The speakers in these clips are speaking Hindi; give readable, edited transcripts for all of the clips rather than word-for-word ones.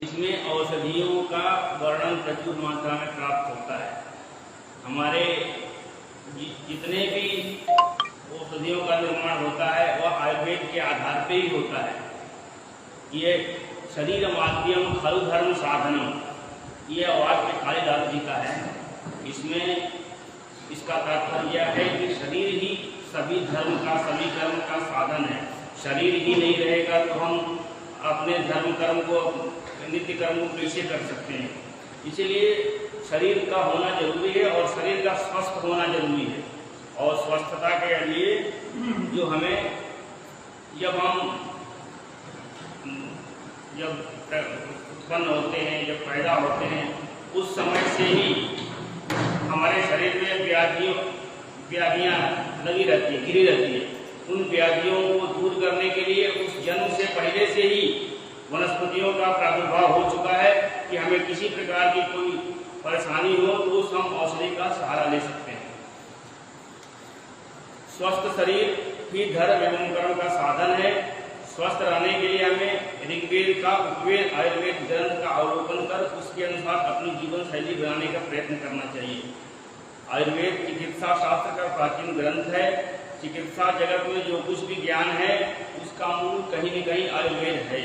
इसमें औषधियों का वर्णन प्रचुर मात्रा में प्राप्त होता है। हमारे जितने भी औषधियों का निर्माण होता है वह आयुर्वेद के आधार पर ही होता है। ये शरीर माध्यम खलु धर्म साधनम, ये वाक्य कालिदास जी का है। इसमें इसका तात्पर्य यह है कि शरीर ही सभी धर्म का, सभी कर्म का साधन है। शरीर ही नहीं रहेगा तो हम अपने धर्म कर्म को, नित्य कर्म को कैसे कर सकते हैं। इसीलिए शरीर का होना जरूरी है और शरीर का स्वस्थ होना जरूरी है। और स्वस्थता के लिए जो हमें जब उत्पन्न होते हैं, जब पैदा होते हैं, उस समय से ही हमारे शरीर में व्याधियाँ लगी रहती है, घिरी रहती है। उन व्याधियों को दूर करने के लिए उस जन्म से पहले से ही वनस्पतियों का प्रादुर्भाव हो चुका है कि हमें किसी प्रकार की कोई परेशानी हो तो हम औषधि का सहारा ले सकते हैं। स्वस्थ शरीर ही धर्म एवं कर्म का साधन है। स्वस्थ रहने के लिए हमें ऋग्वेद का, उपवेद, आयुर्वेद ग्रंथ का अवलोकन कर उसके अनुसार अपनी जीवन शैली बनाने का प्रयत्न करना चाहिए। आयुर्वेद चिकित्सा शास्त्र का प्राचीन ग्रंथ है। चिकित्सा जगत में जो कुछ भी ज्ञान है उसका मूल कहीं न कहीं आयुर्वेद है।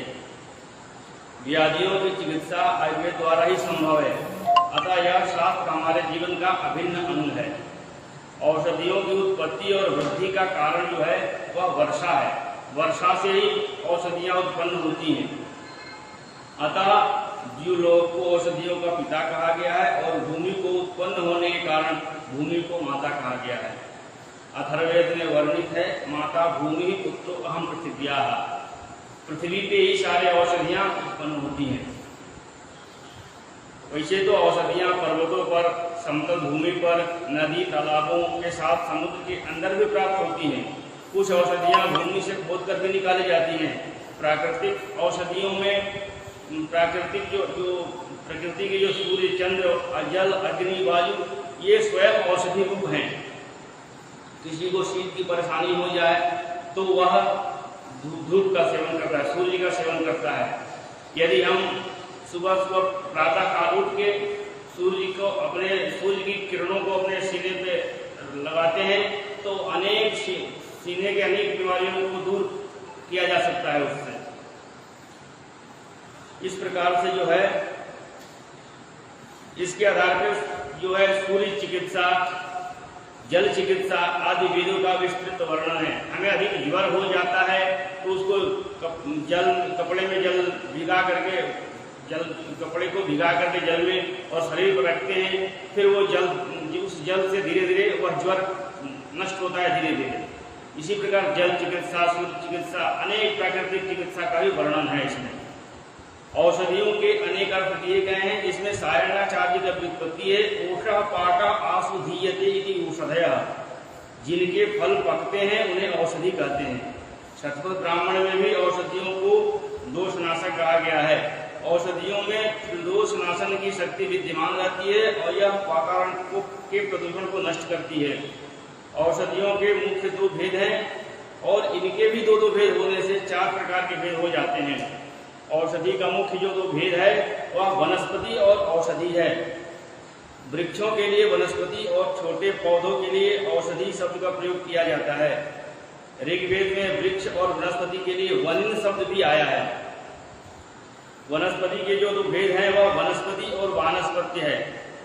व्याधियों की चिकित्सा आयुर्वेद द्वारा ही संभव है। अतः यह शास्त्र हमारे जीवन का अभिन्न अंग है। औषधियों की उत्पत्ति और वृद्धि का कारण जो है वह वर्षा है। वर्षा से ही औषधियाँ उत्पन्न होती हैं। अतः जीवलोक को औषधियों का पिता कहा गया है और भूमि को उत्पन्न होने के कारण भूमि को माता कहा गया है। अथर्ववेद में वर्णित है, माता भूमि पुत्रो अहम पृथिव्याः। पृथ्वी पे ही सारे औषधियाँ उत्पन्न होती हैं। वैसे तो औषधियाँ पर्वतों पर, समतल भूमि पर, नदी तालाबों के साथ समुद्र के अंदर भी प्राप्त होती हैं। कुछ औषधियाँ भूमि से खोद कर भी निकाली जाती हैं। प्राकृतिक औषधियों में प्रकृति के जो सूर्य, चंद्र, जल, अग्नि, वायु, ये स्वयं औषधि रूप हैं। किसी को शीत की परेशानी हो जाए तो वह धूप का सेवन करता है, सूर्य का सेवन करता है। यदि हम सुबह प्रातः काल उठ के सूर्य की किरणों को अपने सीने पे लगाते हैं तो सीने के अनेक बीमारियों को दूर किया जा सकता है उससे। इस प्रकार से जो है इसके आधार पर जो है सूर्य चिकित्सा, जल चिकित्सा आदि वेदों का विस्तृत वर्णन है। हमें अधिक ज्वर हो जाता है तो उसको कपड़े में जल भिगा करके, कपड़े को भिगा करके जल में और शरीर पर रखते हैं। फिर वो उस जल से धीरे धीरे वह ज्वर नष्ट होता है धीरे धीरे। इसी प्रकार जल चिकित्सा, सूर्य चिकित्सा, अनेक प्राकृतिक चिकित्सा का भी वर्णन है इसमें। औषधियों के अनेक अर्थ दिए गए हैं। इसमें सायणाचार्य की व्युत्पत्ति है, ओषः पाका आसु धीयते इति औषधयः। जिनके फल पकते हैं उन्हें औषधि कहते हैं। शतपथ ब्राह्मण में भी औषधियों को दोषनाशक कहा गया है। औषधियों में दोष नाशन की शक्ति विद्यमान रहती है और यह वातावरण के प्रदूषण को नष्ट करती है। औषधियों के मुख्य दो भेद हैं और इनके भी दो भेद होने से 4 प्रकार के भेद हो जाते हैं। औषधि का मुख्य जो 2 भेद है वह वनस्पति और औषधि है। वृक्षों के लिए वनस्पति और छोटे पौधों के लिए औषधि शब्द का प्रयोग किया जाता है। ऋग्वेद में वृक्ष और वनस्पति के लिए वनिन शब्द भी आया है। वनस्पति के जो 2 भेद हैं वह वनस्पति और वानस्पत्य है।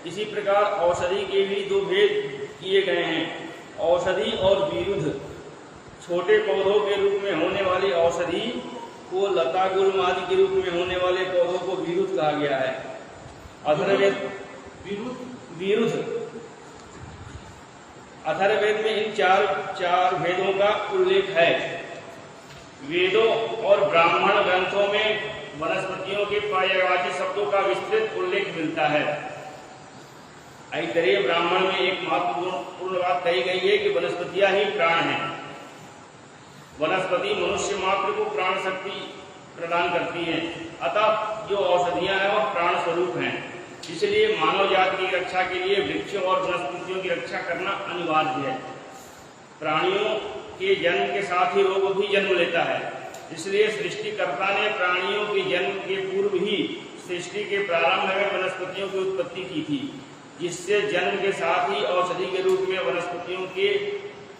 इसी प्रकार औषधि के भी 2 भेद किए गए हैं, औषधि और विरुद्ध। छोटे पौधों के रूप में होने वाली औषधि को लता गुल्म आदि के रूप में होने वाले पौधों को विरुद्ध कहा गया है। अथर्ववेद में इन चार भेदों का उल्लेख है। वेदों और ब्राह्मण ग्रंथों में वनस्पतियों के पर्यायवाची शब्दों का विस्तृत उल्लेख मिलता है। ऐतरेय ब्राह्मण में एक महत्वपूर्ण बात कही गई है कि वनस्पतियां ही प्राण हैं। वनस्पति मनुष्य मात्र को प्राण शक्ति प्रदान करती हैं। अतः जो औषधियां हैं वह प्राण स्वरूप हैं। इसलिए मानव जाति की रक्षा के लिए वृक्षों और वनस्पतियों की रक्षा करना अनिवार्य है। प्राणियों के जन्म के साथ ही रोग भी जन्म लेता है। इसलिए सृष्टिकर्ता ने प्राणियों के जन्म के पूर्व ही सृष्टि के प्रारंभ में वनस्पतियों की उत्पत्ति की थी, जिससे जन्म के साथ ही औषधि के रूप में वनस्पतियों के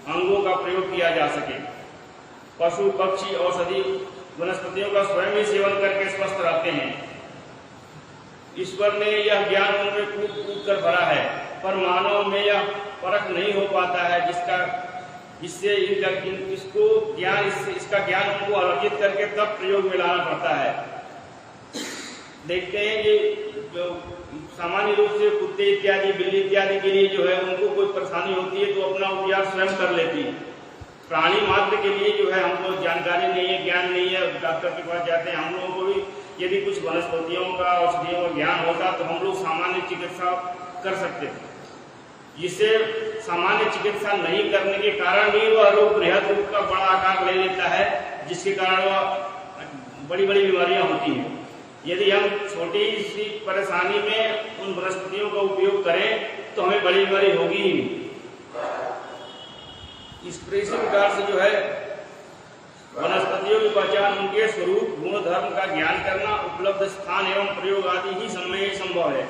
अंगों का प्रयोग किया जा सके। पशु पक्षी औषधि वनस्पतियों का स्वयं ही सेवन करके स्वस्थ रहते हैं। ईश्वर ने यह ज्ञान उनमें कूद कूद कर भरा है, पर मानव में यह परख नहीं हो पाता है, जिससे इसका ज्ञान उनको अर्जित करके तब प्रयोग में लाना पड़ता है। देखते हैं कि जो सामान्य रूप से कुत्ते इत्यादि, बिल्ली इत्यादि के लिए जो है उनको कोई परेशानी होती है तो अपना उपचार स्वयं कर लेती है। प्राणी मात्र के लिए जो है हमको जानकारी नहीं है, ज्ञान नहीं है, डॉक्टर के पास जाते हैं। हम लोगों को भी यदि कुछ वनस्पतियों का, औषधियों का ज्ञान होता तो हम लोग सामान्य चिकित्सा कर सकते थे। जिससे सामान्य चिकित्सा नहीं करने के कारण ही वह रोग बृहद रूप का बड़ा आकार ले लेता है, जिसके कारण वह बड़ी बड़ी बीमारियां होती हैं। यदि हम छोटी सी परेशानी में उन वनस्पतियों का उपयोग करें तो हमें बड़ी बीमारी होगी ही नहीं। इस प्रकार से जो है वनस्पतियों की पहचान, उनके स्वरूप, गुण, धर्म का ज्ञान करना, उपलब्ध स्थान एवं प्रयोग आदि ही समय संभव है।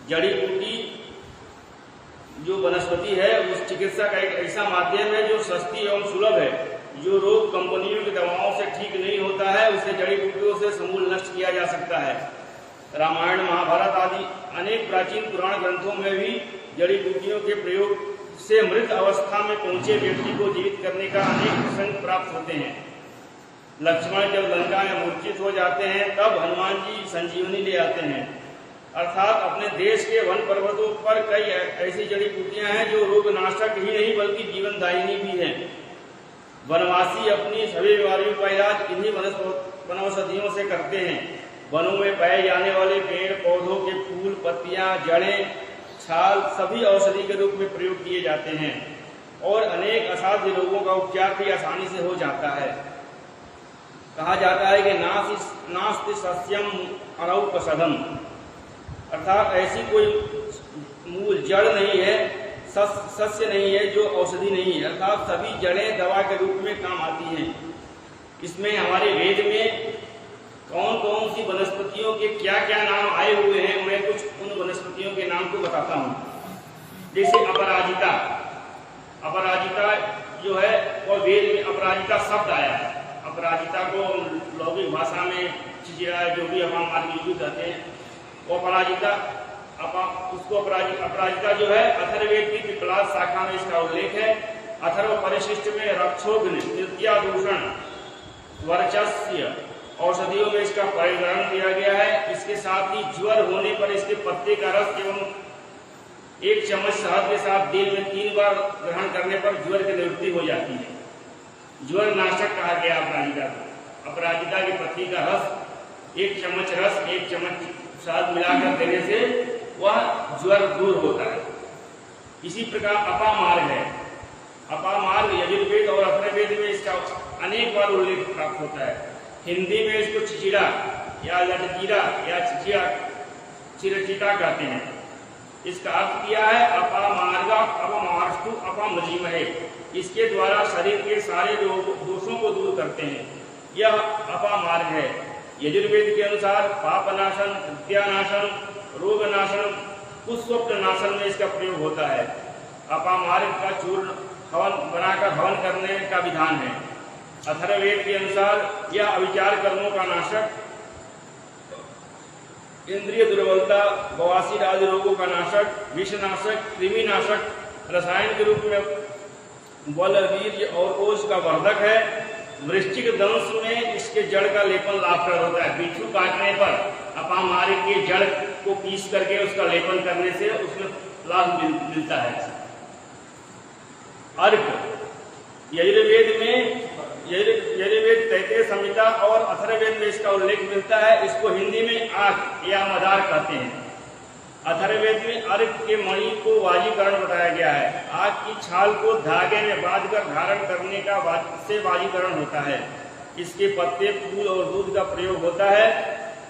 जड़ी बूटी जो वनस्पति है उस चिकित्सा का एक ऐसा माध्यम है जो सस्ती एवं सुलभ है। जो रोग कंपनियों की दवाओं से ठीक नहीं होता है उसे जड़ी बूटियों से समूल नष्ट किया जा सकता है। रामायण, महाभारत आदि अनेक प्राचीन पुराण ग्रंथों में भी जड़ी बूटियों के प्रयोग से मृत अवस्था में पहुंचे व्यक्ति को जीवित करने का अनेक प्रसंग प्राप्त होते हैं। लक्ष्मण जब लंका में मूर्छित हो जाते हैं तब हनुमान जी संजीवनी ले आते हैं। अर्थात अपने देश के वन पर्वतों पर कई ऐसी जड़ी बूटियां हैं जो रोगनाशक ही नहीं बल्कि जीवनदायिनी भी हैं। वनवासी अपनी सभी बीमारियों का इलाज इन्हीं वनौषधियों से करते हैं। वनों में पाए जाने वाले पेड़ पौधों के फूल, पत्तियां, जड़ें, छाल सभी औषधि के रूप में प्रयोग किए जाते हैं और अनेक असाध्य रोगों का उपचार भी आसानी से हो जाता है। कहा जाता है कि नास्ति सस्यम अनौषधम, अर्थात ऐसी कोई मूल जड़ नहीं है, सस्य नहीं है जो औषधि नहीं है, अर्थात सभी जड़ें दवा के रूप में काम आती हैं। इसमें हमारे वेद में कौन कौन सी वनस्पतियों के क्या क्या नाम आए हुए हैं, मैं कुछ उन वनस्पतियों के नाम को बताता हूँ। जैसे अपराजिता, अपराजिता जो है वह वेद में अपराजिता शब्द आया है। अपराजिता को लौकिक भाषा में चिचिड़ा, जो भी हम मार्गी कहते हैं, वो अपराजिता, उसको अपराजिता जो है अथर्ववेद की पिपलाद शाखा में इसका उल्लेख है। अथर्व परिशिष्ट में रक्षोघ्न, नित्यादूषण, वर्चस्य औषधियों में इसका परिग्रहण किया गया है। इसके साथ ही ज्वर होने पर इसके पत्ते का रस एवं 1 चम्मच शहद के साथ दिन में 3 बार ग्रहण करने पर ज्वर की निवृत्ति हो जाती है। ज्वर नाशक कहा गया अपराजिता को। अपराजिता की पत्ती का रस 1 चम्मच रस 1 चम्मच शहद मिलाकर देने से वह ज्वर दूर होता है। इसी प्रकार अपामार्ग है। अपामार्ग यजुर्वेद और अथर्ववेद में इसका अनेक बार उल्लेख प्राप्त होता है। हिंदी में इसको चिचिड़ा या लटजीरा या चिरचिटा कहते हैं। इसका अर्थ किया है अपामार्गा अपमार्स्तु अपमजीमहे, इसके द्वारा शरीर के सारे दोषों को दूर करते हैं। यह अपामार्ग है। यजुर्वेद के अनुसार पापनाशन, विद्यानाशन, रोगनाशन, कुस्वप्ननाशन में इसका प्रयोग होता है। अपामार्ग का चूर्ण हवन बनाकर हवन करने का विधान है। अथर्ववेद के अनुसार यह अविचार कर्मों का नाशक, इंद्रिय दुर्बलता, बवासीर आदि रोगों का नाशक, विषनाशक, कृमिनाशक, रसायन के रूप में बल, वीर्य और कोष का वर्धक है। वृश्चिक दंश में इसके जड़ का लेपन लाभप्रद होता है। बिच्छू काटने पर अपामार्ग के जड़ को पीस करके उसका लेपन करने से उसमें लाभ मिलता है। अर्क, यजुर्वेद तैतृय संहिता और अथर्ववेद में इसका उल्लेख मिलता है। इसको हिंदी में आंख या मदार कहते हैं। अथर्ववेद में अर्क के मणि को वाजीकरण बताया गया है। आग की छाल को धागे में बांधकर धारण करने का से वाजीकरण होता है। इसके पत्ते, फूल और दूध का प्रयोग होता है।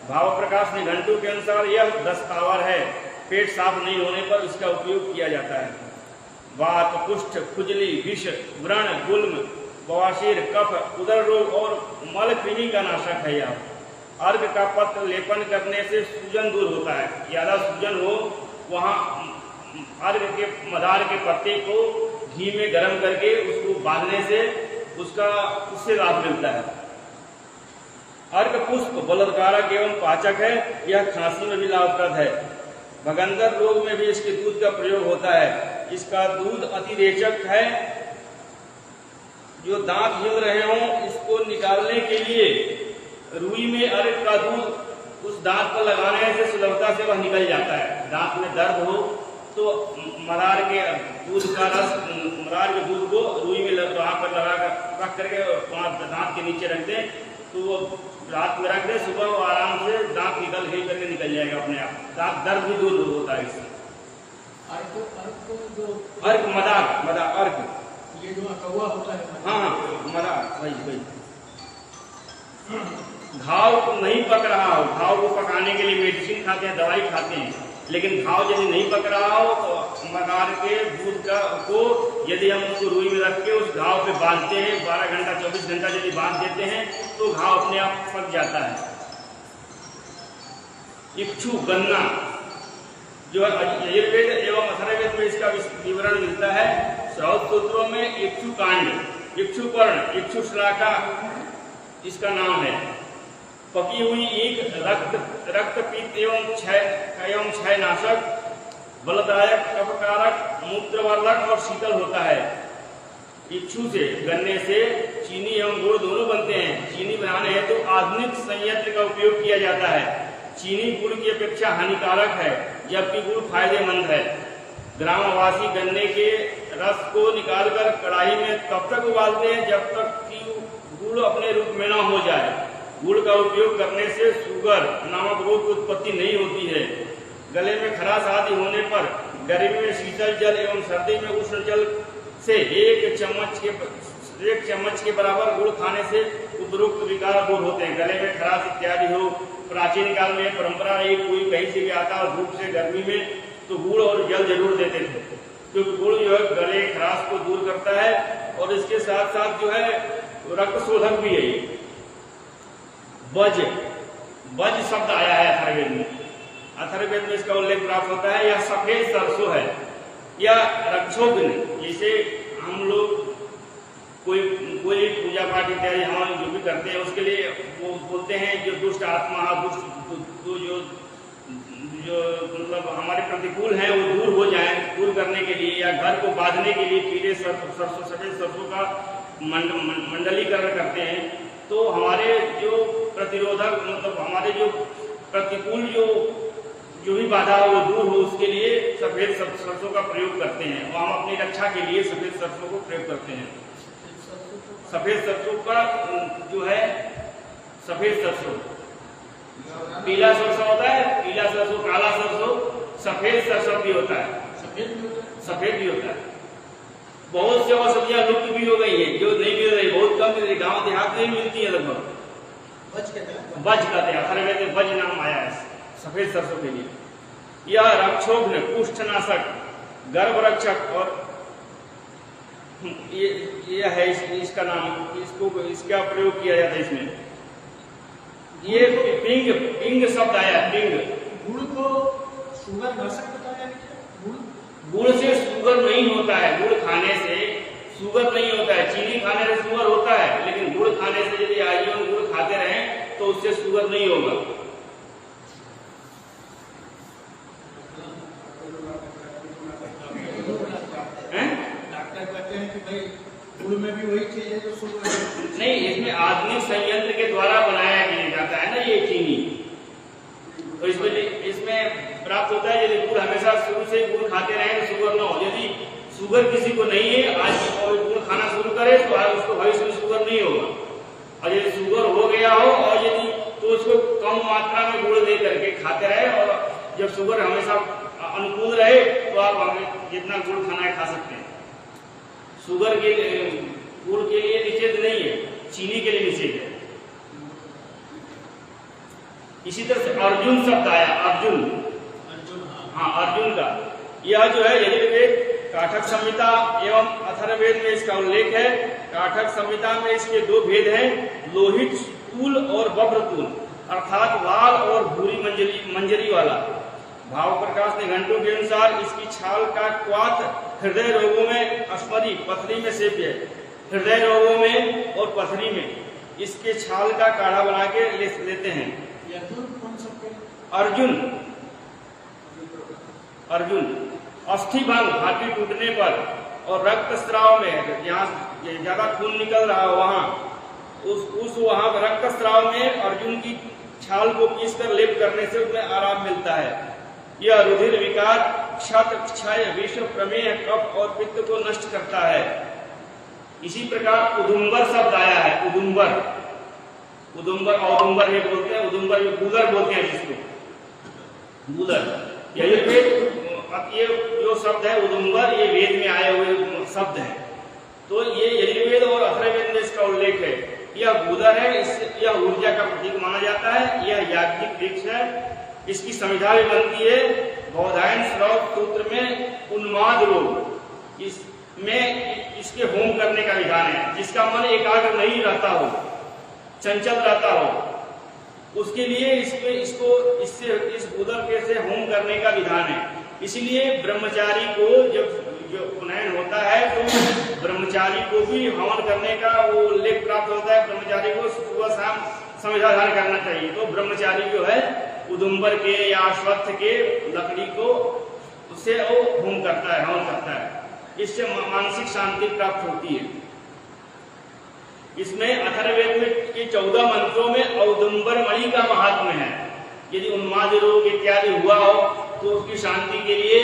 भाव प्रकाश निघंटु के अनुसार यह दस्तावर है। पेट साफ नहीं होने पर इसका उपयोग किया जाता है। वात, कुष्ठ, खुजली, विष, व्रण, गुल्म, बवासीर, कफ, उदर रोग और मल कृमि का नाशक है। यह अर्घ का पत्र लेपन करने से सूजन दूर होता है। ज्यादा सूजन हो वहाँ अर्घ के मदार के पत्ते को घी में गर्म करके उसको बांधने से उससे लाभ मिलता है। अर्घ पुष्प बलत्कारक एवं पाचक है। यह खांसी में भी लाभप्रद है। भगंदर रोग में भी इसके दूध का प्रयोग होता है। इसका दूध अतिरेचक है। जो दांत हिल रहे हों इसको निकालने के लिए रुई में अर्घ का दूध उस दांत पर लगाने से सुलभता से वह निकल जाता है। दांत में दर्द हो तो मरार के दूध का रस, मरार के दूध को रुई में वहां पर लगा कर रख करके दांत के नीचे रख दें तो वो रात में रख दें, सुबह वो आराम से दांत हिल करके निकल जाएगा अपने आप। दांत दर्द भी दूर होता है इससे। अर्घ मदार अर्घ ये जो कौवा होता है। हाँ मदार वही। घाव नहीं पक रहा हो, घाव को पकाने के लिए मेडिसिन खाते हैं, दवाई खाते हैं, लेकिन घाव यदि नहीं पक रहा हो तो मदार के दूध को यदि हम उसको रुई में रख के उस घाव पे बांधते हैं, 12 घंटा 24 घंटा यदि बांध देते हैं तो घाव अपने आप पक जाता है। इक्षु गन्ना जो आयुर्वेद एवं अथर्ववेद में इसका विवरण मिलता है। श्रौत सूत्रों में इक्षु कांड, इक्षु पर्ण, इक्षु श्लाका इसका नाम है। पकी हुई ईख रक्त पित्त एवं क्षय नाशक, बलदायक, कफकारक, मूत्रवर्धक और शीतल होता है। इक्षु से, गन्ने से चीनी एवं गुड़ दोनों बनते हैं। चीनी बनाने हेतु तो आधुनिक संयंत्र का उपयोग किया जाता है। चीनी गुड़ की अपेक्षा हानिकारक है जबकि गुड़ फायदेमंद है। ग्रामवासी गन्ने के रस को निकालकर कढ़ाई में तब तक उबालते हैं जब तक कि गुड़ अपने रूप में न हो जाए। गुड़ का उपयोग करने से शुगर नामक रोग की उत्पत्ति नहीं होती है। गले में खराश आदि होने पर गर्मी में शीतल जल एवं सर्दी में उष्ण जल से एक चम्मच के बराबर गुड़ खाने से उपरोक्त विकार दूर होते हैं। गले में खराश इत्यादि हो, प्राचीन काल में परंपरा रही, कोई कहीं से भी आता और धूप से गर्मी में तो गुड़ और जल जरूर देते थे, क्योंकि गुड़ जो है गले खराश को दूर करता है और इसके साथ साथ जो है रक्त शोधक भी है। बज शब्द आया है अथर्ववेद में। अथर्ववेद में इसका उल्लेख प्राप्त होता है। यह सफेद सरसों है। यह रक्षोघ्न, जैसे हम लोग कोई पूजा पाठ इत्यादि हम जो भी करते हैं उसके लिए वो बोलते हैं जो दुष्ट आत्मा दुष्ट जो मतलब हमारे प्रतिकूल हैं वो दूर हो जाए, दूर करने के लिए या घर को बांधने के लिए पीले सरसों सफेद सरसों का मंडलीकरण करते हैं। तो हमारे जो प्रतिरोधक मतलब हमारे जो प्रतिकूल जो भी बाधा हो वो दूर हो, उसके लिए सफेद सरसों का प्रयोग करते हैं। और हम अपनी रक्षा के लिए सफेद सरसों को प्रयोग करते हैं। सफेद सरसों का जो है सफेद सरसों, पीला सरसों होता है, पीला सरसों, काला सरसों, सफेद सरसों भी होता है, सफेद भी होता है। बहुत से और सब्जियां लुप्त भी हो गई है, जो नहीं मिल रही, बहुत कम मिल रही, गाँव देहात में मिलती है लगभग। बज कहते हैं, अथर्ववेद में बज नाम आया है सफेद सरसों के लिए। यह रक्षोघ्न, कुष्ठनाशक, गर्भरक्षक और ये है इसका नाम, इसका प्रयोग किया जाता है इसमें। ये पिंग शब्द आया, पिंग। गुड़ को शुगर नाशक बताया है। गुड़ से शुगर नहीं होता है, गुड़ खाने से शुगर नहीं होता है। चीनी खाने से शुगर होता है, लेकिन गुड़ खाने से यदि आजीवन गुड़ खाते रहें तो उससे शुगर नहीं होगा। डॉक्टर कहते हैं कि भाई गुड़ में भी वही चीज है जो शुगर नहीं, इसमें आधुनिक संयंत्र के द्वारा बनाया जाता है ना ये चीनी, तो इसमें प्राप्त होता है। यदि गुड़ हमेशा शुरू से गुड़ खाते रहे तो शुगर न हो। यदि शुगर किसी को नहीं है, आज और गुड़ खाना शुरू करे तो आज उसको भविष्य में शुगर नहीं होगा। और यदि शुगर हो गया हो और यदि तो उसको कम मात्रा में गुड़ दे करके खाते रहे, और जब शुगर हमेशा अनुकूल रहे तो आप हमें जितना गुड़ खाना है खा सकते हैं। शुगर के गुड़ के लिए निषेध नहीं है, चीनी के लिए निषेध है। इसी तरह से अर्जुन शब्द आया, अर्जुन, हाँ अर्जुन का। यह जो है यजुर्वेद काठक संहिता एवं अथर्ववेद में इसका उल्लेख है। काठक संहिता में इसके दो भेद हैं, लोहित तूल और बभ्र तूल। अर्थात लाल और भूरी मंजरी वाला। भाव प्रकाश ने घंटों के अनुसार इसकी छाल का क्वाथ हृदय रोगों में, अश्मरी पथरी में सेव्य है। हृदय रोगों में और पथरी में इसके छाल का काढ़ा बना के लेते हैं। अर्जुन अस्थि भंग, हाथी टूटने पर, और रक्त स्राव में, जहाँ ज्यादा खून निकल रहा हो वहां वहां रक्त स्राव में अर्जुन की छाल को पीसकर लेप करने से उसमें आराम मिलता है। यह रुधिर विकार, क्षत, क्षय, विष, प्रमेह, कफ और पित्त को नष्ट करता है। इसी प्रकार उदुम्बर शब्द आया है। उदुम्बर औदुम्बर ये बोलते हैं, उदुम्बर गूदर बोलते हैं जिसको गूदर। ये जो शब्द है उदुम्बर, ये वेद में आए हुए शब्द है। तो ये यजुर्वेद और अथर्ववेद में इसका उल्लेख है। यह गूदर है, यह ऊर्जा का प्रतीक माना जाता है। यह याज्ञिक वृक्ष है। इसकी संविधा भी बनती है बौधायन श्रौत सूत्र में। उन्माद रोग, इसमें इसके होम करने का विधान है। जिसका मन एकाग्र नहीं रहता हो, चंचल रहता हो, उसके लिए इस गूदर के से होम करने का विधान है। इसलिए ब्रह्मचारी को जो उपनयन होता है तो ब्रह्मचारी को भी हवन करने का वो उल्लेख प्राप्त होता है। ब्रह्मचारी को सुबह शाम संविधान करना चाहिए। तो ब्रह्मचारी जो है उदुम्बर के या अश्वत्थ के लकड़ी को उससे वो होम करता है, हवन करता है। इससे मानसिक शांति प्राप्त होती है। इसमें अथर्ववेद में के 14 मंत्रों में औदुम्बर मणि का महात्म्य है। यदि उन्माद रोग इत्यादि हुआ हो तो उसकी शांति के लिए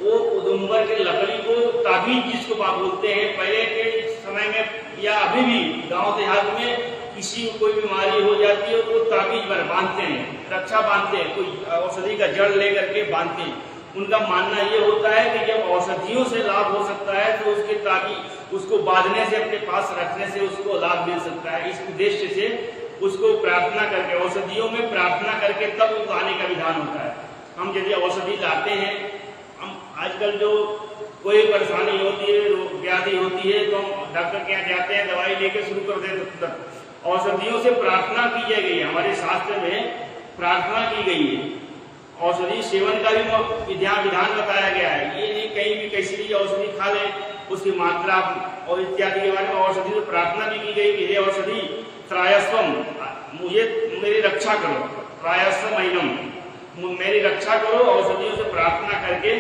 वो उदुम्बर के लकड़ी को, ताबीज जिसको आप बोलते हैं, पहले के समय में या अभी भी गांव देहात में किसी को कोई बीमारी हो जाती है तो ताबीज बांधते हैं, रक्षा बांधते हैं, कोई औषधि का जड़ लेकर के बांधते हैं। उनका मानना ये होता है कि जब औषधियों से लाभ हो सकता है तो उसके ताबीज उसको बांधने से, अपने पास रखने से उसको लाभ मिल सकता है। इस उद्देश्य से उसको प्रार्थना करके, औषधियों में प्रार्थना करके तब उगाने का विधान होता है। हम यदि औषधि लाते हैं, हम आजकल जो कोई परेशानी होती है, व्याधि होती है, तो हम डॉक्टर के यहाँ जाते हैं, दवाई लेके शुरू कर देते हैं। औषधियों से प्रार्थना की गई है। हमारे शास्त्र में प्रार्थना की गई है। औषधि सेवन का भी विधान बताया गया है। ये नहीं कहीं भी कैसी भी औषधि खा ले, उसकी मात्रा और इत्यादि के बारे में औषधि से प्रार्थना भी की गई कि हे औषधि त्रायस्वम, मुझे मेरी रक्षा करो, त्रायस्वम, मेरी रक्षा करो, औषधियों से प्रार्थना करके।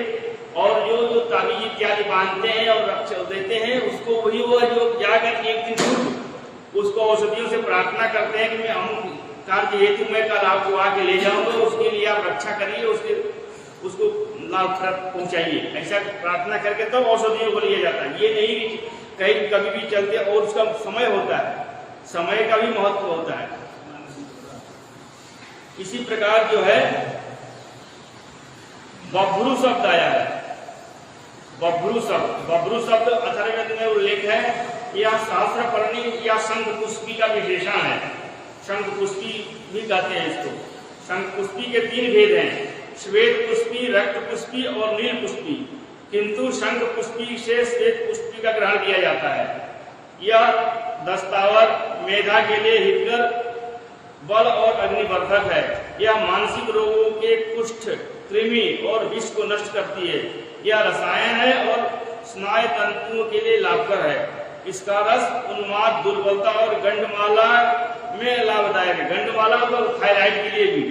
और जो ताबीज इत्यादि बांधते हैं और रक्षा देते हैं, उसको वही वो जो जाकर एक दिन उसको औषधियों से प्रार्थना करते हैं कि मैं हम कार्य हेतु मैं कल आपको आके ले जाऊंगा, उसके लिए आप रक्षा करिए, उसको लाभ पहुंचाइए। ऐसा प्रार्थना करके तब औषधियों को लिया जाता है। ये नहीं कि कहीं कभी भी चलते, और उसका समय होता है, समय का भी महत्व होता है। इसी प्रकार जो है बभ्रू शब्द आया है। बभ्रू शब्द अथर्ववेद में उल्लेख है। यह सहस्त्रपर्णी या शंखपुष्पी का विशेषण है। शंखपुष्पी भी कहते हैं इसको। शंखपुष्पी के 3 भेद हैं, श्वेत पुष्पी, रक्त पुष्पी और नील पुष्पी। किंतु शंखपुष्पी से श्वेत पुष्पी का ग्रहण किया जाता है। यह दस्तावर, मेधा के लिए हितकर, बल और अग्निवर्धक है। यह मानसिक रोगों के कुष्ठ, कृमि और विष को नष्ट करती है। यह रसायन है और स्नायु तंतुओं के लिए लाभकर है। इसका रस उन्माद, दुर्बलता और गंडमाला में लाभदायक है। गंडमाला तो थायराइड के लिए भी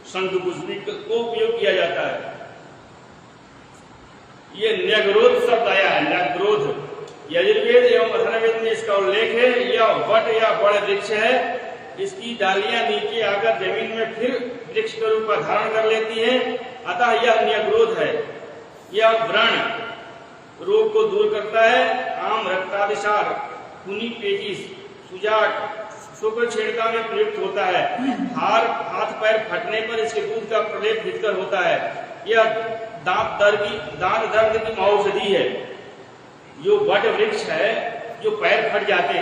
शंखपुष्पी को उपयोग किया जाता है। ये न्यग्रोध शब्द आया है। न्यग्रोध यजुर्वेद एवं अथर्ववेद में इसका उल्लेख है। यह वट या बड़ वृक्ष है। इसकी डालियां नीचे आकर जमीन में फिर वृक्ष के रूप में धारण कर लेती है, अतः यह न्यग्रोध है। यह व्रण रोग को दूर करता है। आम, रक्तादिसार, खूनी पेचिश, सुजाक, शुक्र छेड़ता में प्रयुक्त होता है। हाथ पैर फटने पर इसके दूध का प्रलेप हितकर होता है। यह दांत दर्द की औषधि है। जो बट वृक्ष है, जो पैर फट जाते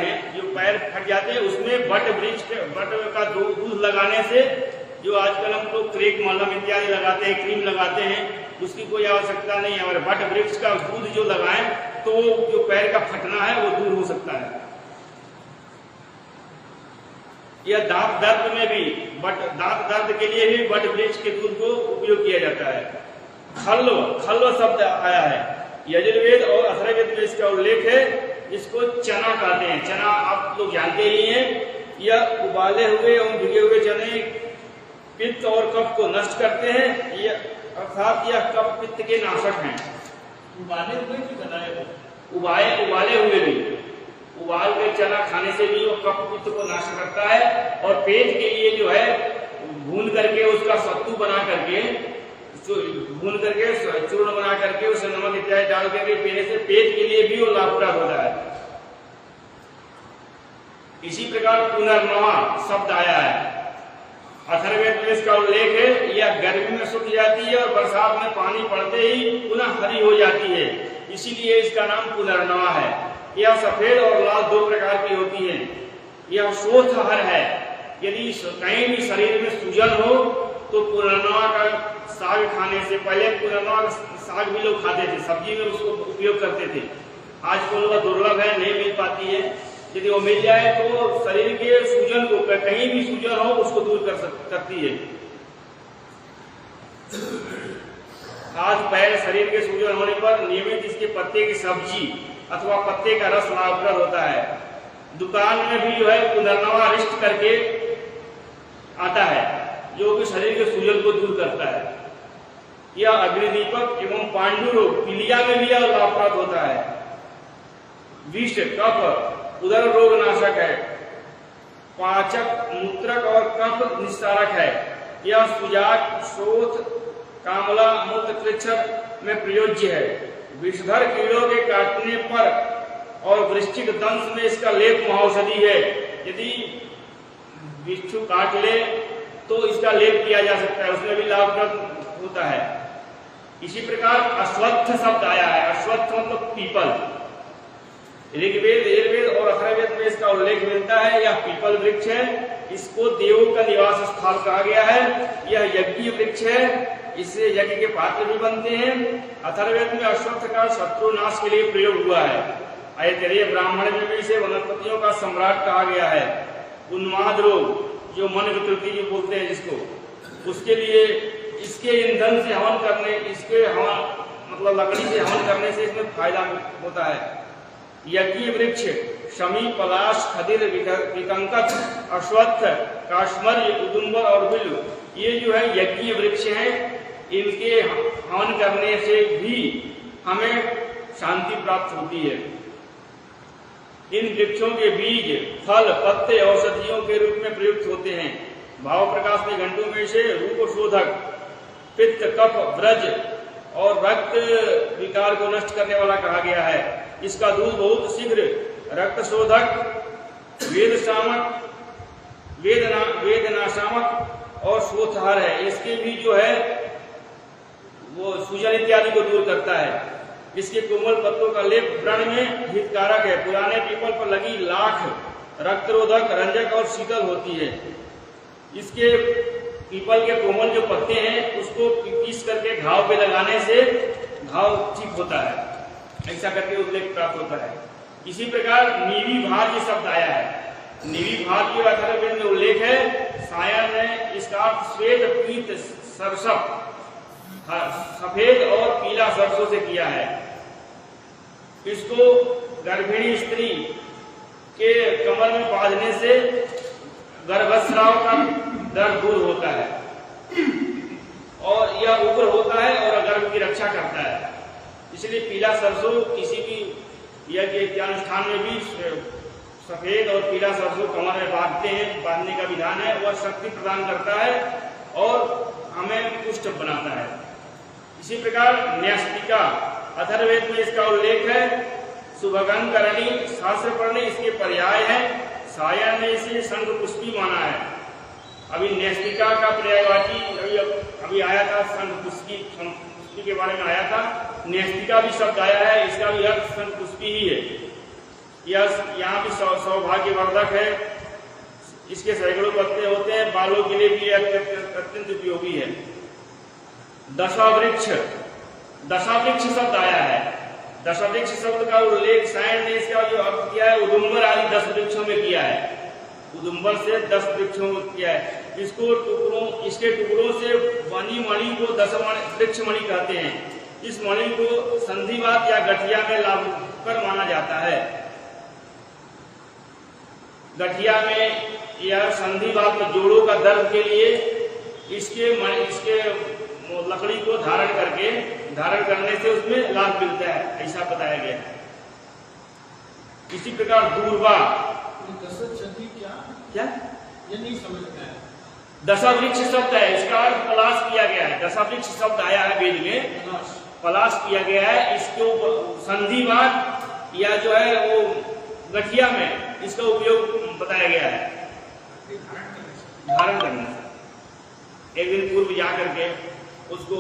हैं, उसमें बट का दूध लगाने से, जो आजकल हम लोग क्रेक मलहम इत्यादि लगाते हैं, क्रीम लगाते हैं, उसकी कोई आवश्यकता नहीं है। और बट वृक्ष का दूध जो लगाएं तो जो पैर का फटना है वो दूर हो सकता है। यह दांत दर्द में भी दांत दर्द के लिए भी वट वृक्ष के दूध को उपयोग किया जाता है। खल्व शब्द आया है, यजुर्वेद और अथर्ववेद में इसका उल्लेख है। इसको चना कहते हैं। चना आप लोग जानते ही हैं, यह उबाले हुए एवं भिगे हुए चने पित्त और कफ को नष्ट करते हैं, अर्थात यह कफ पित्त के नाशक हैं। उबाले हुए कि बनाए हुए? उबाले हुए भी, उबाल के चना खाने से भी वो कफ पित्त को नष्ट करता है। और पेट के लिए जो है भून करके उसका सत्तू बना करके, भून करके चूर्ण बना करके उसे नमक इत्यादि डाल करके पीने से पेट के लिए भी वो लाभप्रद होता है। इसी प्रकार पुनर्नवा शब्द आया है, अथर्ववेद में इसका उल्लेख है। यह गर्मी में सूख जाती है और बरसात में पानी पड़ते ही पुनः हरी हो जाती है, इसीलिए इसका नाम पुनर्नवा है। यह सफेद और लाल दो प्रकार की होती है। यह शोथहर है। यदि कहीं भी शरीर में सूजन हो तो पुनर्नवा का साग खाने से पहले, पुनर्नवा का साग भी लोग खाते थे, सब्जी में उसको उपयोग करते थे। आजकल वह दुर्लभ है, नहीं मिल पाती है। यदि वो मिल जाए तो शरीर के सूजन को, कहीं भी सूजन हो उसको दूर करती है। हाथ पैर शरीर के सूजन होने पर नियमित इसके पत्ते की सब्जी अथवा पत्ते का रस लाभप्रद होता है। दुकान में भी जो है पुनर्नवा रिष्ट करके आता है, जो कि शरीर के सूजन को दूर करता है। यह अग्निदीपक एवं पांडु रोग पीलिया में भी यह लाभप्रद होता है। विष कफ उदर रोग नाशक है। पाचक मूत्रक और कफ निस्तारक है। यह सुजाक शोथ कामला मूत्र कृच्छक में प्रयोज्य है। विषधर कीड़ों के काटने पर और वृश्चिक दंश में इसका लेप महौषधि है। यदि बिच्छू काट ले तो इसका लेप किया जा सकता है, उसमें भी लाभप्रद होता है। इसी प्रकार अश्वत्थ शब्द आया है। अश्वत्थ मतलब पीपल। ऋग्वेद यजुर्वेद और अथर्ववेद में इसका उल्लेख मिलता है। यह पीपल वृक्ष है, इसको देवों का निवास स्थान कहा गया है। यह यज्ञ वृक्ष है, इससे यज्ञ के पात्र भी बनते हैं। अथर्ववेद में अश्वत्थ का शत्रु नाश के लिए प्रयोग हुआ है। ऐतरेय ब्राह्मण में भी इसे वनस्पतियों का सम्राट कहा गया है। उन्माद रोग, जो मन विकृति जो बोलते हैं जिसको, उसके लिए इसके ईंधन से हवन करने, इसके हवन मतलब लकड़ी से हवन करने से इसमें फायदा होता है। यज्ञ वृक्ष शमी पलाश खदिर विकंकक अश्वत्थ काश्मर्य उदुम्बर और बिल्व, ये जो है यज्ञ वृक्ष हैं। इनके हवन करने से भी हमें शांति प्राप्त होती है। इन वृक्षों के बीज फल पत्ते औषधियों के रूप में प्रयुक्त होते हैं। भाव प्रकाश में घंटों में से रूप शोधक, पित्त कफ व्रज और रक्त विकार को नष्ट करने वाला कहा गया है। इसका दूध बहुत शीघ्र रक्त शोधक, वेदनाशामक और शोथहर है। इसके भी जो है वो सूजन इत्यादि को दूर करता है। इसके कोमल पत्तों का लेप व्रण में हितकारक है। पुराने पीपल पर लगी लाख रक्तरोधक, रंजक और शीतल होती है। इसके पीपल के कोमल जो पत्ते हैं उसको पीस करके घाव पे लगाने से घाव ठीक होता है, ऐसा करके उल्लेख प्राप्त होता है। इसी प्रकार नीवी भार्य शब्द आया है। नीवी भार्य अथर्ववेद में उल्लेख है। सायन ने इसका अर्थ श्वेत पीत सरसप, सफेद और पीला सरसों से किया है। इसको गर्भिणी स्त्री के कमर में बांधने से गर्भस्राव का दर्द दूर होता है और यह उग्र होता है और गर्भ की रक्षा करता है। इसलिए पीला सरसों किसी भी यज्ञ इत्यानुष्ठान में भी सफेद और पीला सरसों कमर में बांधते हैं, बांधने का विधान है। वह शक्ति प्रदान करता है और हमें पुष्ट बनाता है। इसी प्रकार न्यस्तिका अथर्ववेद में इसका उल्लेख है। सुभगन करणी शास्त्र पढ़ने इसके पर्याय है। सायन ने इसे शंख पुष्पी माना है। अभी न्यस्तिका का पर्यायवाची अभी आया था, शंख पुष्पी के बारे में आया था। न्यस्तिका भी शब्द आया है, इसका भी अर्थ शंख पुष्पी ही है। यह यहाँ भी सौभाग्यवर्धक है। इसके सैकड़ों पत्ते होते हैं, बालों के लिए भी अत्यंत उपयोगी है। दशावृक्ष शब्द आया है। दशावृक्ष शब्द का उल्लेख सायन ने इसका जो अर्थ किया है उदुम्बर आदि 10 वृक्षों में किया है। उदुम्बर से 10 वृक्षों में किया है। इसके टुकड़ों से बनी मणि को वृक्ष मणि कहते हैं। इस मणि को संधिवात या गठिया में लाभकर माना जाता है। गठिया में या संधिवात में जोड़ों का दर्द के लिए इसके लकड़ी को धारण करने से उसमें लाभ मिलता है, ऐसा बताया गया है। इसी प्रकार दूर्वा क्या ये नहीं समझ में आया। दशावृक्ष शब्द है, इसका अर्थ पलाश किया गया है। दशावृक्ष शब्द आया है वेद में, पलाश किया गया है। इसको संधिवात या जो है वो गठिया में इसका उपयोग बताया गया है, धारण करने से। एक दिन पूर्व जाकर के उसको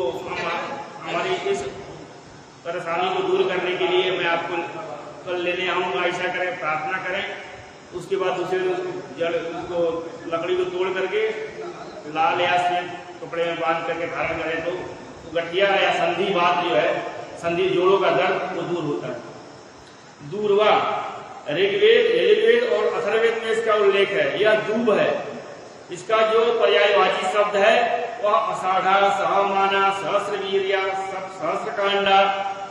हमारी इस परेशानी को दूर करने के लिए मैं आपको कल लेने आऊंगा, ऐसा करें, प्रार्थना करें। उसके बाद दूसरे उसको लकड़ी को तोड़ करके लाल या सफेद कपड़े में बांध करके धारण करें तो गठिया या संधिवात जो है, संधि जोड़ों का दर्द वो दूर होता है। दूर्वा ऋग्वेद, यजुर्वेद और अथर्ववेद में इसका उल्लेख है। यह दूब है। इसका जो पर्यायवाची शब्द है वह अषाढ़ा, सहमाना, सहस्रवीर्या, सहस्रकांडा,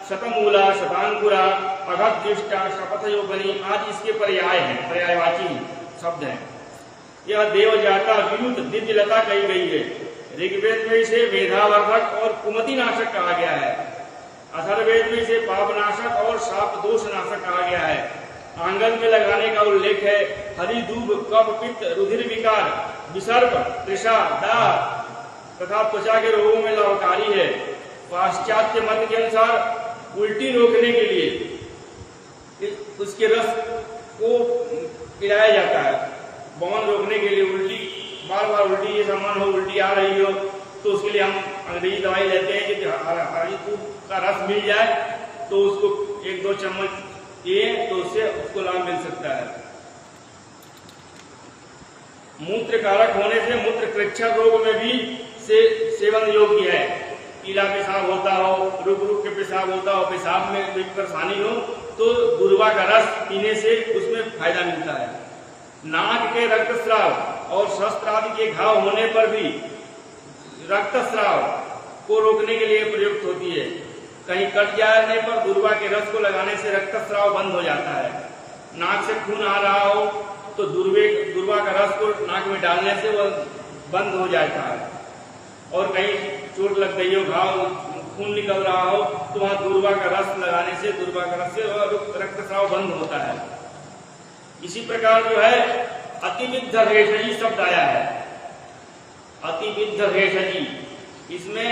शतमूला, शतांकुरा, अघदृष्टा, शपथयोगनी आदि इसके पर्याय हैं, पर्यायवाची शब्द हैं। यह देवजाता, विरुद्ध, दिव्यलता कही गई है। ऋग्वेद में इसे मेधावर्धक और कुमतिनाशक कहा गया है। अथर्ववेद में इसे पापनाशक और शाप दोष नाशक कहा गया है। आंगन में लगाने का उल्लेख है। हरि, दूब, कफ, पित्त, रुधिर विकार, विसर्प, तृषा, दाह तथा त्वचा के रोगों में लाभकारी है। पाश्चात्य मत के अनुसार उल्टी रोकने के लिए उसके रस को पिलाया जाता है। बौन रोकने के लिए, उल्टी बार बार उल्टी ये सामान हो, उल्टी आ रही हो तो उसके लिए हम अंग्रेजी दवाई लेते हैं कि हरी दूब का रस मिल जाए तो उसको 1-2 चम्मच पिए तो उससे उसको लाभ मिल सकता है। मूत्र कारक होने से मूत्र कृच्छा रोग में भी सेवन योग्य है। पीला पेशाब होता हो, रुक के पेशाब होता हो, पेशाब में कोई परेशानी हो तो दूर्वा का रस पीने से उसमें फायदा मिलता है। नाक के रक्तस्राव और शस्त्र आदि के घाव होने पर भी रक्तस्राव को रोकने के लिए प्रयुक्त होती है। कहीं कट जाने पर दूर्वा के रस को लगाने से रक्तस्राव बंद हो जाता है। नाक से खून आ रहा हो तो दूर्वा का रस को नाक में डालने से वह बंद हो जाता है। और कहीं चोट लग गई हो, घाव, खून निकल रहा हो तो वहां दूर्वा का रस लगाने से दूर्वा का रस से रक्तस्राव बंद होता है। इसी प्रकार जो है अतिविद्ध भेषजी शब्द आया है। अतिविद्ध भेषजी, इसमें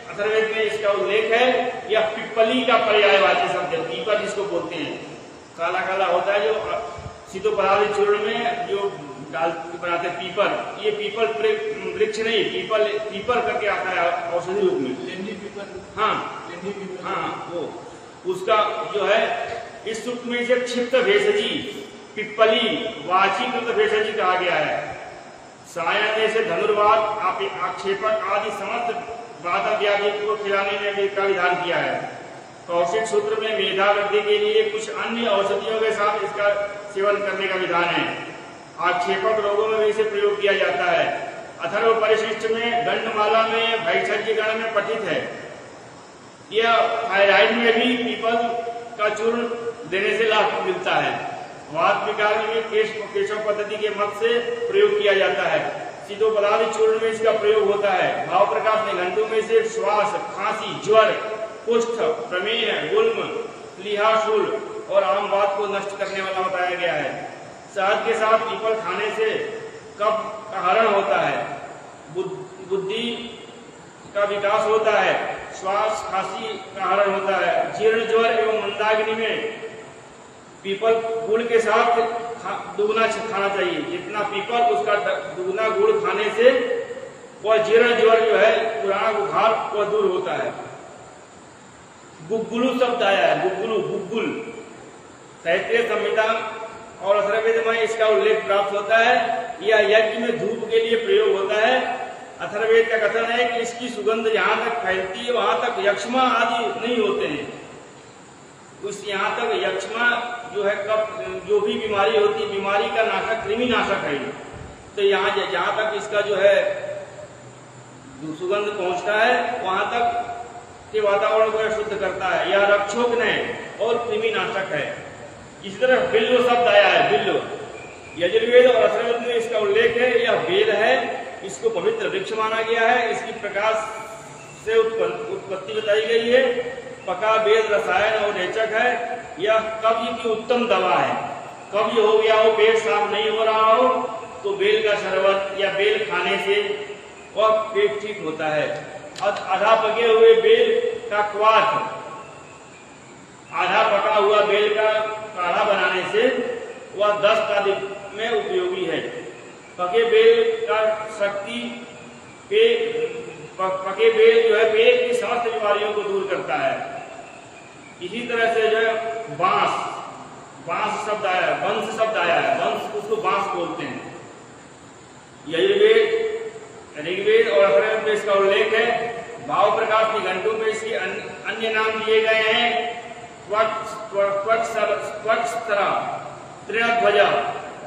अथर्ववेद में इसका उल्लेख है। यह पिप्पली का पर्यायवाची शब्द है। पीपल जिसको बोलते हैं, काला काला होता है जो शीतोपराधी चूर्ण में जो डाल बनाते हैं पीपल। ये पीपल वृक्ष नहीं, पीपल करके आता है औषधि रूप में। हाँ, वो उसका जो है इस सूत्र में इसे क्षिप्त भेषजी, पिप्पली, वाचीकृत भेषजी कहा गया है। सायन से धनुर्वात, आक्षेपक आदि समस्त बाधा व्याधि को खिलाने में भी का विधान किया है। कौशिक सूत्र में मेधा वृद्धि के लिए कुछ अन्य औषधियों के साथ इसका सेवन करने का विधान है। आक्षेपक रोगों में भी इसे प्रयोग किया जाता है। अथर्व परिशिष्ट में दंडमाला में भैक्षज्य गण में पठित है। यह थायराइड में भी पीपल का चूर्ण देने से लाभ मिलता है। वात विकार में केशव पद्धति के मत से प्रयोग किया जाता है। शीतोपराधी चूर्ण में इसका प्रयोग होता है। भाव प्रकाश निघंटु में से श्वास, खांसी, ज्वर, कुष्ठ, प्रमेह, गुल्म, लिहाशूल और आम बात को नष्ट करने वाला बताया गया है। शहद के साथ पीपल खाने से कफ का हरण होता है, बुद्धि का विकास होता है, श्वास, खांसी का हरण होता है। जीर्ण ज्वर एवं मंदाग्नि में पीपल गुड़ के साथ दुगना खाना चाहिए। जितना पीपल उसका दुगना गुड़ खाने से वह जीर्ण ज्वर जो है, पुराना बुखार वह दूर होता है। गुग्गुलु शब्द आया है, गुग्गुल। तैत्तिरीय संहिता और अथर्ववेद में इसका उल्लेख प्राप्त होता है। यह यज्ञ में धूप के लिए प्रयोग होता है। अथर्ववेद का कथन है कि इसकी सुगंध जहाँ तक फैलती है वहां तक यक्ष्मा आदि नहीं होते हैं। उस यहाँ तक यक्ष्मा जो है कफ जो भी बीमारी होती है, बीमारी का नाशक, कृमि नाशक है। तो यहाँ जहाँ तक इसका जो है सुगंध पहुंचता है वहां तक के वातावरण को शुद्ध करता है। यह रक्षोग्न और कृमिनाशक है। इसी तरह बिल्व शब्द आया है। बिल्व यजुर्वेद और अथर्ववेद में इसका उल्लेख है। यह वेद है, इसको पवित्र वृक्ष माना गया है। इसकी प्रकाश से उत्पत्ति बताई गई है। पका वेद रसायन और रेचक है। यह कब्ज की उत्तम दवा है। कब्ज हो गया हो, पेट साफ नहीं हो रहा हो, तो बेल का शरबत या बेल खाने से वह पेट ठीक होता है। आधा पके हुए बेल का क्वाथ, आधा पका हुआ बेल का काढ़ा बनाने से वह दस्त आदि में उपयोगी है। पके बेल का शक्ति पके बेल जो है पेट की समस्त बीमारियों को दूर करता है। इसी तरह से जो है बांस शब्द आया है, वंश शब्द आया है। वंश उसको बांस बोलते हैं। यजुर्वेद ऋग्वेद और अथर्ववेद में इसका उल्लेख है। भाव प्रकाश की घंटों में इसके अन्य नाम दिए गए हैं। त्वक्स्रा, तृणध्वजा,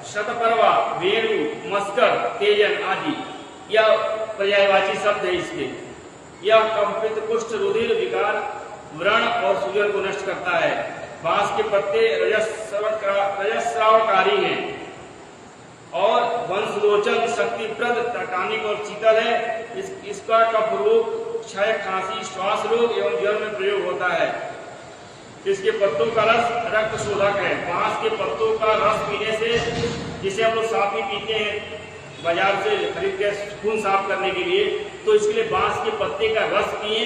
शतपर्वा, वेणु, मस्कर, तेजन आदि यह पर्यायवाची शब्द है इसके। यह कंपित कुष्ठ रुधिर विकार व्रण और सूजन को नष्ट करता है। बांस के पत्ते रजस्रावकारी हैं और वंशलोचन, शक्तिप्रद, टॉनिक और शीतल है। इसका कफ रोग, क्षय, खांसी, श्वास रोग एवं ज्वर में प्रयोग होता है। इसके पत्तों का रस रक्त शोधक है। बांस के पत्तों का रस पीने से, जिसे हम लोग साफ ही पीते हैं बाजार से खरीद के खून साफ करने के लिए, तो इसके लिए बांस के पत्ते का रस पिए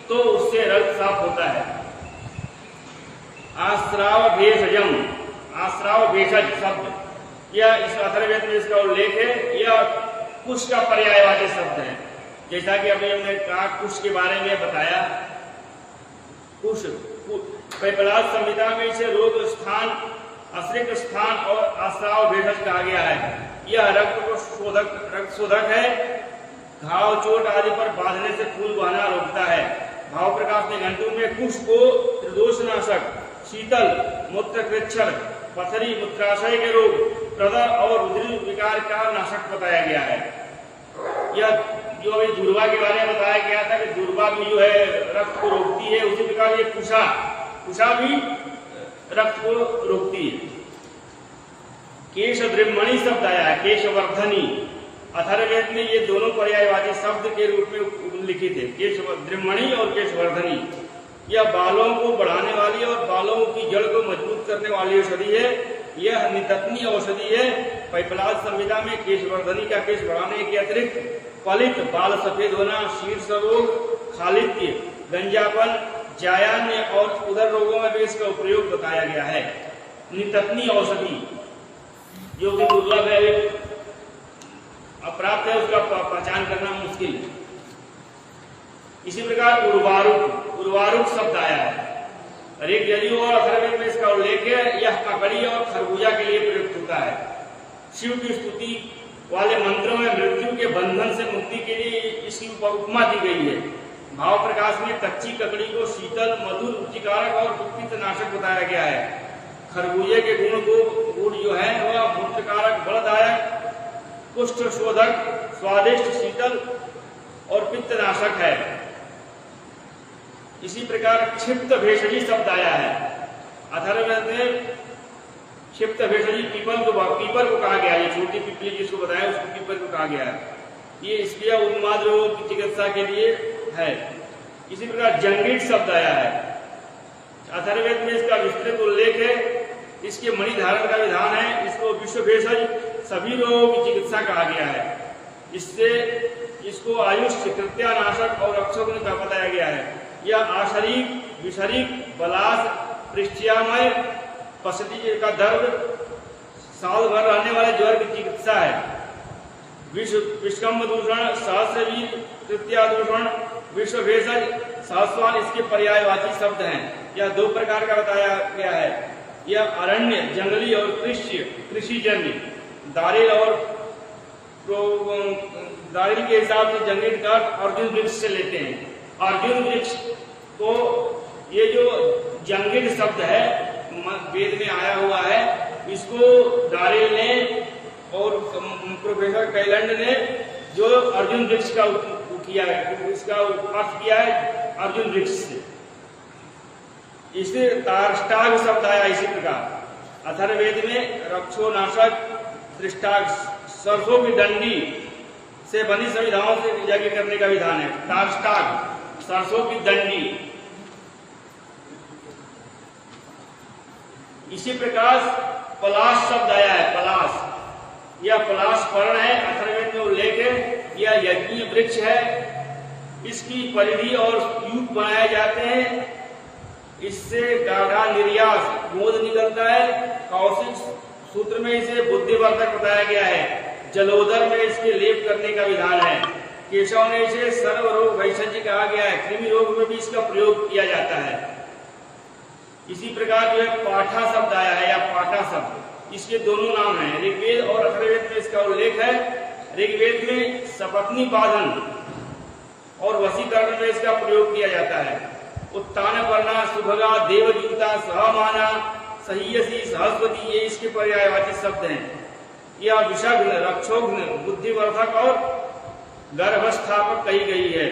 तो उससे रक्त साफ होता है। आश्राव भेषजम, आश्राव भेषज शब्द यह इस अथर्ववेद में इसका उल्लेख है। यह कुश का पर्यायवाची शब्द है। जैसा कि अभी हमने कहा कुश के बारे में बताया। कुश पैपलाद संहिता में इसे रोग स्थान, अश्रिक स्थान और आश्राव भेषज कहा गया है। यह रक्त शोधक है। घाव, चोट आदि पर बांधने से खून बहना रोकता है। भाव प्रकाश ने घंटों में कुश को त्रिदोषनाशक, शीतल, मूत्रकृच्छर, पथरी, मूत्राशय के रोग, प्रदर और रुधिर विकार का नाशक बताया गया है। यह जो अभी दूर्वा के बारे में बताया गया था कि दूर्वा भी जो है रक्त को रोकती है, उसी प्रकार ये कुशा भी रक्त को रोकती है। केश द्रिमणि शब्द आया है। केशवर्धनी अथर्ववेद में ये दोनों पर्यायवाची शब्द के रूप में लिखित है। केश द्रिमणि और केशवर्धनी यह बालों को बढ़ाने वाली और बालों की जड़ को मजबूत करने वाली औषधि है। यह नितत्नी औषधि है। पैपलाद संहिता में केशवर्धनी का केश बढ़ाने के अतिरिक्त पलित, बाल सफेद होना, शीर्ष रोग, खालित्य, गंजापन, जायान्य और उदर रोगों में भी इसका उपयोग बताया गया है। नितत्नी औषधि जो कि दुर्लभ है, अप्राप्त है, उसका पहचान करना मुश्किल है। इसी प्रकार उर्वारुक शब्द आया है। ऋग्वेद और अथर्ववेद में इसका उल्लेख है। यह ककड़ी और खरबूजा के लिए प्रयुक्त होता है। शिव की स्तुति वाले मंत्रों में मृत्यु के बंधन से मुक्ति के लिए इसकी उपमा दी गई है। भाव प्रकाश में कच्ची ककड़ी को शीतल, मधुर, रुचिकारक और पित्तनाशक बताया गया है। खरबूजे के गुण जो है वह मूत्रकारक, बलदायक, कुष्ठ शोधक, स्वादिष्ट, शीतल और पित्तनाशक है। इसी प्रकार क्षिप्त भेषजी शब्द आया है। अथर्ववेद में क्षिप्त भेषजी पीपल को कहा गया है। छोटी पीपली जिसको बताया उसको पीपल को कहा गया है। ये इसलिए उन्माद रोगों की चिकित्सा के लिए है। इसी प्रकार जंगीट शब्द आया है। अथर्ववेद में इसका विस्तृत उल्लेख है। इसके मणि धारण का विधान है। इसको विश्व भेषज सभी रोगों की चिकित्सा कहा गया है। इसको आयुष, कृत्यानाशक और रक्षोगुण का बताया गया है। यह आशरीक, विषरीक, बलास, पृष्ठियामय, पसती का दर्द, साल भर रहने वाले ज्वर की चिकित्सा है। विषकंभ दूषण, सहस्रवीर, तृतीयादूषण, विश्व भेषज, सहस्वान इसके पर्यायवाची शब्द हैं। यह दो प्रकार का बताया गया है। यह अरण्य, जंगली और कृषिजन्य, दारिल और दारिल के हिसाब से जंगली का अर्जुन वृक्ष से लेते हैं। अर्जुन वृक्ष को ये जो जंगिड शब्द है वेद में आया हुआ है, इसको दारिल ने और प्रोफेसर कैलंड ने जो अर्जुन वृक्ष का किया है, इसका अर्थ किया है अर्जुन वृक्ष से। इसे तारष्टाग शब्द आया इसी प्रकार। अथर्ववेद में रक्षोनाशक, दृष्टाग, सरसों की डंडी से बनी संविधाओं से यज्ञ करने का विधान है। तारष्टाग, सरसों की डंडी। इसी प्रकार पलाश शब्द आया है। पलाश, यह पलाश पर्ण है, अथर्ववेद में उल्लेख है। यह यज्ञीय वृक्ष है। इसकी परिधि और यूप बनाए जाते हैं। इससे गाढ़ा निर्यास गोद निकलता है। कौशिक सूत्र में इसे बुद्धिवर्धक बताया गया है। जलोदर में इसके लेप करने का विधान है। केशव ने इसे सर्व रोग वैषज्य कहा गया है। कृमि रोग में भी इसका प्रयोग किया जाता है। इसी प्रकार जो है पाठा शब्द आया है या पाठा शब्द, इसके दोनों नाम हैं। ऋग्वेद और अथर्ववेद में इसका उल्लेख है। ऋग्वेद में सपत्नी बाधन और वशीकरण में इसका प्रयोग किया जाता है। उत्तान वर्णा, सुभगा, देवजूता, सहमाना, सहीयसी, सहस्वती, ये इसके पर्यायवाची शब्द हैं। यह विषघ्न, रक्षोघ्न, बुद्धिवर्धक और गर्भस्थापक कही गई है।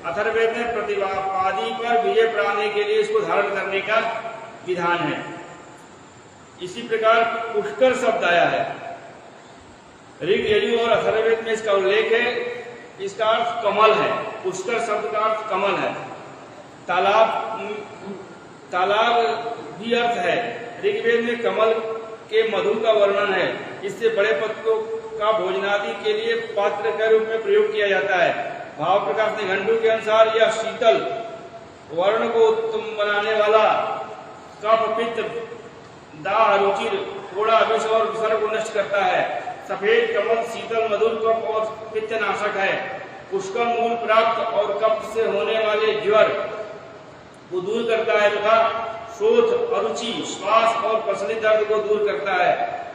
अथर्ववेद में प्रतिपादी पर विजय प्राप्त के लिए इसको धारण करने का विधान है। इसी प्रकार पुष्कर शब्द आया है। ऋग, यजु और अथर्ववेद में इसका उल्लेख है। इसका अर्थ कमल है। पुष्कर शब्द का अर्थ कमल है। तालाब, तालाब भी अर्थ है। ऋग्वेद में कमल के मधु का वर्णन है। इससे बड़े पत्तों का भोजनादि के लिए पात्र के रूप में प्रयोग किया जाता है। भाव प्रकाश निघंटु के अनुसार यह शीतल वर्ण को उत्तम बनाने वाला, कफ, पित्त, दाह, रुचिर, थोड़ा विष और विसर्ग को नष्ट करता है। सफेद कमल शीतल, मधुर, कफ और पित्त नाशक है। पुष्कर मूल प्राप्त और कफ से होने वाले ज्वर को दूर करता है तथा शोथ, अरुचि, श्वास और पसली दर्द को दूर करता है।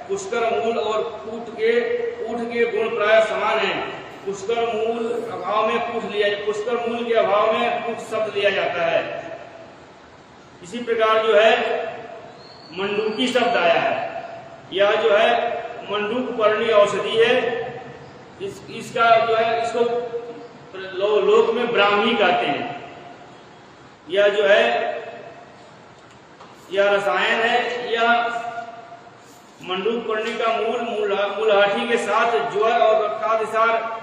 पुष्कर मूल और कूट के गुण प्राय समान हैं। पुष्कर मूल अभाव में कूट लिया, पुष्कर मूल के अभाव में कूट शब्द लिया जाता है। इसी प्रकार जो है मंडूकी शब्द आया है। यह जो है मंडूक पर्णी औषधि है। इसका जो है इसको लोक में ब्राह्मी कहते हैं। यह जो है यह रसायन है। यह मंडूक पर्णी का मूलहाठी के साथ ज्वर और रक्तातिसार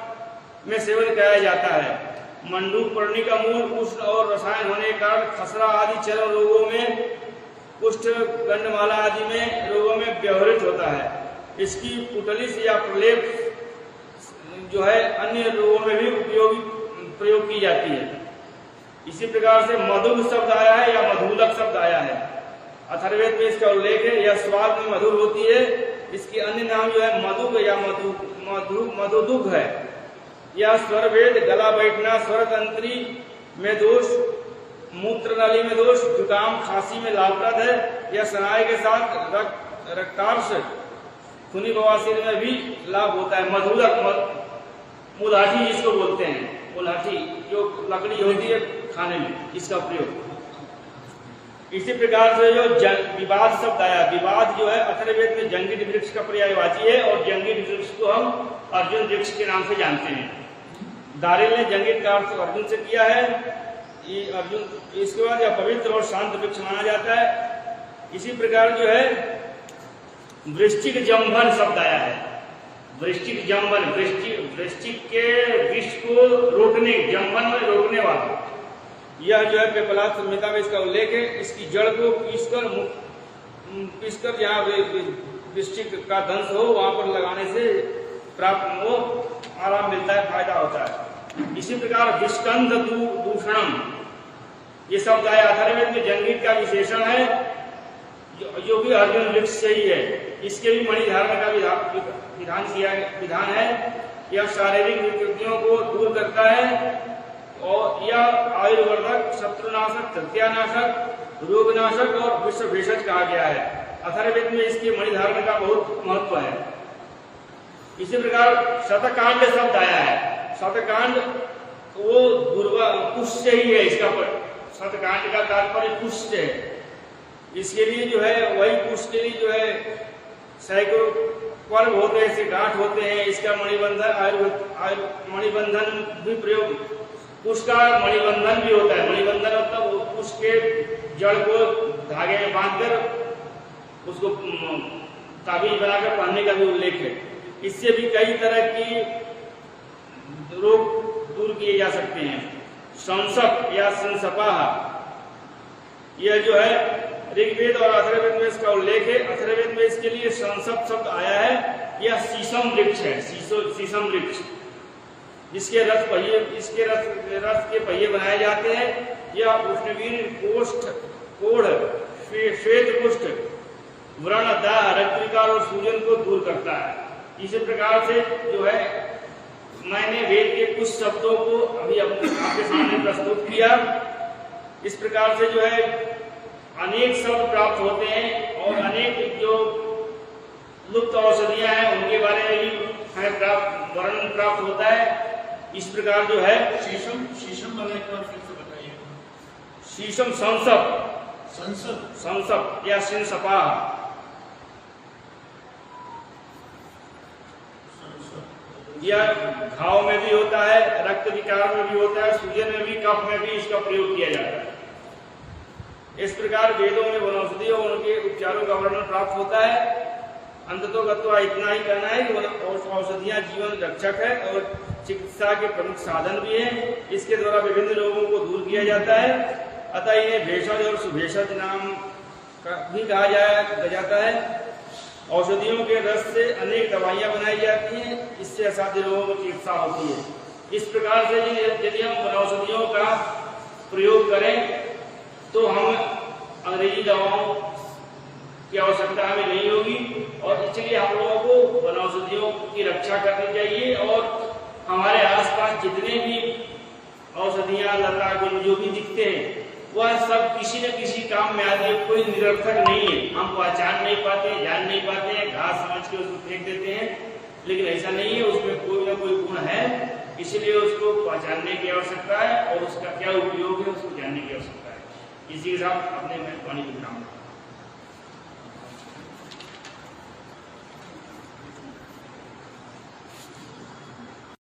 में सेवन किया जाता है। मंडूक पर्णी का मूल उष्ण और रसायन होने के कारण खसरा आदि चर्म रोगों में, कुष्ठ, गंडमाला आदि में रोगों में व्यवहृत होता है। इसकी पुटलिस या प्रलेप जो है अन्य रोगों में भी प्रयोग की जाती है। इसी प्रकार से मधुर शब्द आया है या मधुलक शब्द आया है। अथर्ववेद में इसका उल्लेख है। यह स्वाद में मधुर होती है। इसके अन्य नाम जो है मधुक या मधुदुग है। यह स्वरभेद, गला बैठना, स्वरतंत्री में दोष, मूत्र नली में दोष, जुकाम, खांसी में लाभप्रद है। यह सनाई के साथ रक्तार्श, खूनी बवासीर में भी लाभ होता है। मधुलक, मुलाठी जिसको बोलते हैं, मुलाठी जो लकड़ी होती है खाने में, इसका प्रयोग। इसी प्रकार से जो विवाद शब्द आया, विवाद जो है अथर्ववेद में जंगिड वृक्ष का पर्यायवाची है और जंगिड वृक्ष को हम अर्जुन वृक्ष के नाम से जानते हैं। दारिल ने जंगिड का अर्थ अर्जुन से किया है। ये अर्जुन, इसके बाद यह पवित्र और शांत वृक्ष माना जाता है। इसी प्रकार जो है वृश्चिक जम्भन शब्द आया है। वृश्चिक जम्भन, वृश्चिक के विष को रोकने, जम्भन में रोकने वाला। यह जो है पेपलाद संहिता में इसका उल्लेख है। इसकी जड़ को पीसकर जहाँ वृश्चिक का दंश हो वहां पर लगाने से प्राप्त वो आराम मिलता है, फायदा होता है। इसी प्रकार विष्कंध दूषणम, ये शब्द आया। अथर्ववेद में जंगिड का विशेषण है जो कि अर्जुन वृक्ष से ही है। इसके भी मणिधारण का विधान है। यह शारीरिक विकृतियों को दूर करता है और यह आयुर्वर्धक, शत्रुनाशक, तृतीयानाशक, रोगनाशक और विश्व भेषज कहा गया है। अथर्ववेद में इसके मणिधारण का बहुत महत्व है। इसी प्रकार शतकांड शब्द आया है। शतकांड वो पुष्ट से ही है। इसका शतकांड का तात्पर्य पुष्ट है। इसके लिए जो है वही पुष्ट के लिए जो है सैकड़ों पर्व होते हैं, ऐसे गांठ होते हैं, इसका मणिबंधन भी प्रयोग, कुश का मणिबंधन भी होता है। मणिबंधन मतलब कुश के जड़ को धागे में बांधकर उसको ताबीज बनाकर पहनने का भी उल्लेख है। इससे भी कई तरह की रोग दूर किए जा सकते हैं। संसप या संसपाह, यह जो है ऋग्वेद और अथर्ववेद में इसका उल्लेख है। अथर्ववेद में इसके लिए संसप शब्द आया है। यह शीशम वृक्ष है, शीशम वृक्ष, जिसके रथ के पहिए बनाए जाते हैं। यह उष्णवीर कोढ़ श्वेत कुष्ठ व्रण दाह रक्तविकार और सूजन को दूर करता है। इसी प्रकार से जो है मैंने वेद के कुछ शब्दों को अभी आपके सामने प्रस्तुत किया। इस प्रकार से जो है अनेक शब्द प्राप्त होते हैं और अनेक जो लुप्त औषधियां हैं उनके बारे में भी वर्णन प्राप्त होता है। इस प्रकार जो है शीशम वाला एक बार फिर से बताइए। शीशम संसप या सिंसपाह, यह घाव में भी होता है, रक्त विकार में भी होता है, सूजन में भी, कफ में भी इसका प्रयोग किया जाता है। इस प्रकार वेदों में वनौषधि और उनके उपचारों का वर्णन प्राप्त होता है। अंततोगत्वा इतना ही कहना है कि औषधियां जीवन रक्षक है और चिकित्सा के प्रमुख साधन भी हैं। इसके द्वारा विभिन्न रोगों को दूर किया जाता है। अतः इन्हें भेषज और सुभेषज नाम भी कहा जाता है। औषधियों के रस से अनेक दवाइयां बनाई जाती हैं। इससे असाध्य रोगों की चिकित्सा होती है। इस प्रकार से यदि हम वनौषधियों का प्रयोग करें तो हम अंग्रेजी दवाओं की आवश्यकता हमें नहीं होगी और इसलिए हम लोगों को वनौषधियों की रक्षा करनी चाहिए। और हमारे आसपास जितने भी औषधियां, लता, गुण जो भी दिखते हैं वह सब किसी न किसी काम में आते हैं, कोई निरर्थक नहीं है। हम पहचान नहीं पाते, जान नहीं पाते हैं, घास समझ के उसको फेंक देते हैं, लेकिन ऐसा नहीं है, उसमें कोई ना कोई गुण है। इसलिए उसको पहचानने की आवश्यकता है और उसका क्या उपयोग है उसको जानने की आवश्यकता है। इसी के साथ अपने वाणी को विराम।